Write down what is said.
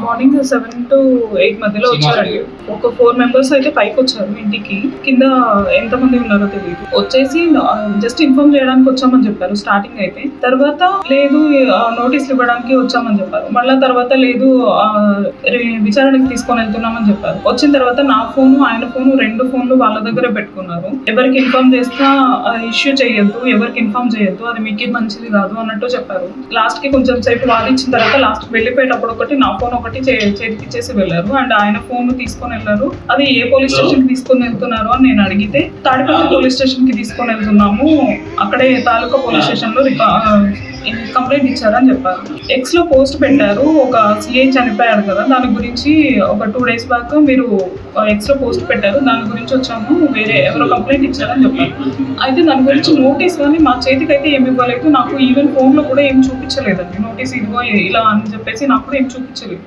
Morning 7 to 8 మధ్యలో వచ్చారండి. ఒక 4 మెంబర్స్ అయితే పైకి వచ్చారు ఇంటికి. కింద ఎంతమంది ఉన్నారో తెలియదు. వచ్చేసి జస్ట్ ఇన్ఫార్మ్ చేయడానికి వచ్చామని చెప్పారు స్టార్టింగ్ అయితే. తర్వాత లేదు నోటీసులు ఇవ్వడానికి వచ్చామని చెప్పారు. మళ్ళా తర్వాత లేదు విచారణకి తీసుకొని వెళ్తున్నామని చెప్పారు. వచ్చిన తర్వాత నా ఫోను ఆయన ఫోను 2 ఫోన్లు వాళ్ళ దగ్గరే పెట్టుకున్నారు. ఎవరికి ఇన్ఫార్మ్ చేస్తా ఇష్యూ చేయొద్దు, ఎవరికి ఇన్ఫార్మ్ చేయొద్దు, అది మీకు మంచిది కాదు అన్నట్టు చెప్పారు. లాస్ట్ కి కొంచెం సేపు వాదించిన తర్వాత లాస్ట్ వెళ్ళిపోయేటప్పుడు ఒకటి నా ఫోన్ ఒకటి చేతికి ఇచ్చేసి వెళ్ళారు. అండ్ ఆయన ఫోన్ తీసుకొని వెళ్ళారు. అది ఏ పోలీస్ స్టేషన్ కి తీసుకొని వెళ్తున్నారు అని నేను అడిగితే తాడిపత్రి పోలీస్ స్టేషన్ కి తీసుకొని వెళ్తున్నాము, అక్కడే తాలూకా పోలీస్ స్టేషన్ లో కంప్లైంట్ ఇచ్చారని చెప్పారు. ఎక్స్ లో పోస్ట్ పెట్టారు, ఒక సిఐ చనిపోయారు కదా, దాని గురించి ఒక 2 days బ్యాక్ మీరు ఎక్స్ లో పోస్ట్ పెట్టారు, దాని గురించి వచ్చాము, వేరే ఎవరో కంప్లైంట్ ఇచ్చారని చెప్పారు. అయితే దాని గురించి నోటీస్ కానీ మా చేతికి అయితే ఏమి ఇవ్వలేదు. నాకు ఈవెన్ ఫోన్ లో కూడా ఏం చూపించలేదండి నోటీస్, ఇదిగో ఇలా అని చెప్పేసి నాకు కూడా ఏం చూపించలేదు.